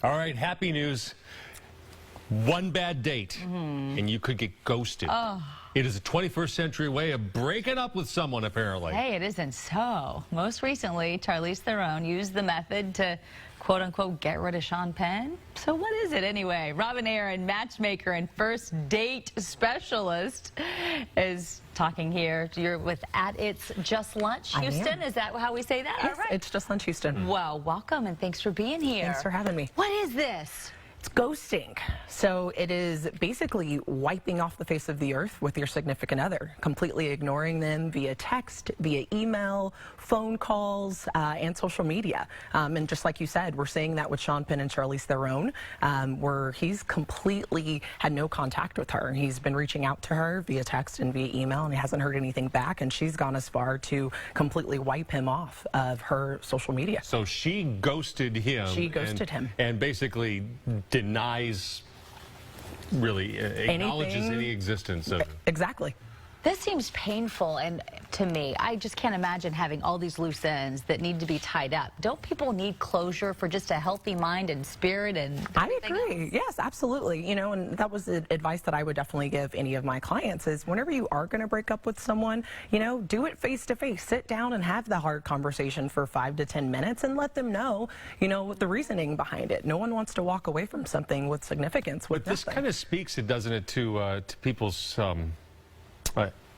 All right, happy news. One bad date, and you could get ghosted. It is a 21st century way of breaking up with someone, apparently. Hey, it isn't so. Most recently, Charlize Theron used the method to, quote-unquote, get rid of Sean Penn. So what is it anyway? Robin Aaron, matchmaker and first date specialist, is talking here. You're with It's Just Lunch, Houston. Is that how we say that? Yes, all right. It's Just Lunch, Houston. Well, welcome and thanks for being here. Thanks for having me. What is this? It's ghosting. So it is basically wiping off the face of the earth with your significant other, completely ignoring them via text, via email, phone calls, and social media. And just like you said, we're seeing that with Sean Penn and Charlize Theron, where he's completely had no contact with her. He's been reaching out to her via text and via email, and he hasn't heard anything back, and she's gone as far to completely wipe him off of her social media. So she ghosted him. She ghosted him. And basically denies, really acknowledges any existence of it. Exactly. This seems painful, and to me, I just can't imagine having all these loose ends that need to be tied up. Don't people need closure for just a healthy mind and spirit and I agree. Yes, absolutely. You know, and that was the advice that I would definitely give any of my clients is whenever you are going to break up with someone, you know, do it face to face. Sit down and have the hard conversation for 5 to 10 minutes and let them know, you know, the reasoning behind it. No one wants to walk away from something with significance. But this kind of speaks, doesn't it, to people's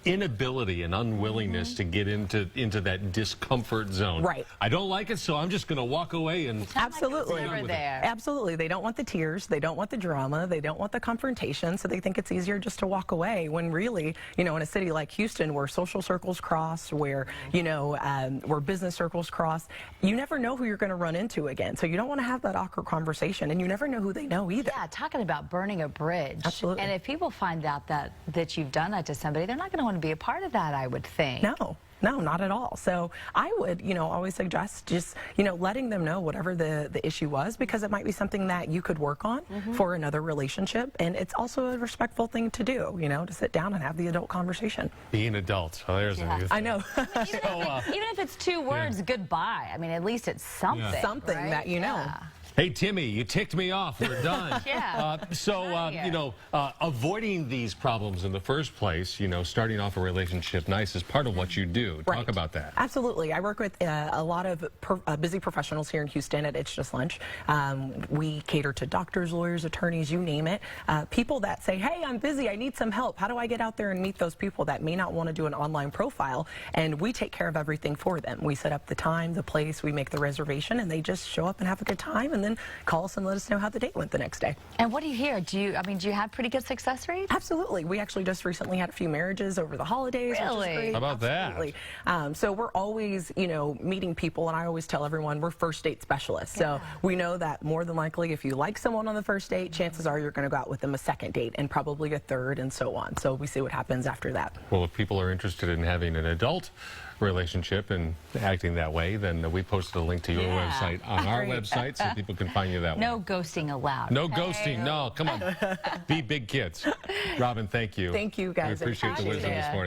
inability and unwillingness to get into that discomfort zone. Right. I don't like it, so I'm just going to walk away and absolutely. there. Absolutely. They don't want the tears. They don't want the drama. They don't want the confrontation. So they think it's easier just to walk away when really, you know, in a city like Houston where social circles cross, where, you know, where business circles cross, you never know who you're going to run into again. So you don't want to have that awkward conversation, and you never know who they know either. Yeah, talking about burning a bridge. Absolutely. And if people find out that you've done that to somebody, they're not going to want to be a part of that, I would think. No, not at all. So I would, you know, always suggest just, you know, letting them know whatever the issue was, because it might be something that you could work on for another relationship. And it's also a respectful thing to do, you know, to sit down and have the adult conversation. being adult. Oh, there's a new thing. I know. Even if it's 2 words, goodbye. I mean, at least it's something. Something right? that you know. Yeah. Hey, Timmy, you ticked me off. We're done. Yeah. You know, avoiding these problems in the first place, you know, starting off a relationship nice is part of what you do. Right. Talk about that. Absolutely. I work with a lot of busy professionals here in Houston at It's Just Lunch. We cater to doctors, lawyers, attorneys, you name it. People that say, hey, I'm busy, I need some help. How do I get out there and meet those people that may not want to do an online profile? And we take care of everything for them. We set up the time, the place, we make the reservation, and they just show up and have a good time, and then call us and let us know how the date went the next day. And what do you hear? Do you have pretty good success rate? Absolutely. We actually just recently had a few marriages over the holidays. Really? Which is great. How about Absolutely. that? So we're always, you know, meeting people, and I always tell everyone we're first date specialists. So we know that more than likely if you like someone on the first date, chances are you're going to go out with them a second date and probably a third and so on. So we see what happens after that. Well, if people are interested in having an adult relationship and acting that way, then we posted a link to your website on our website so people can find you that way. No ghosting allowed. No ghosting. No, come on. Be big kids. Robin, thank you. Thank you, guys. We appreciate the wisdom this morning.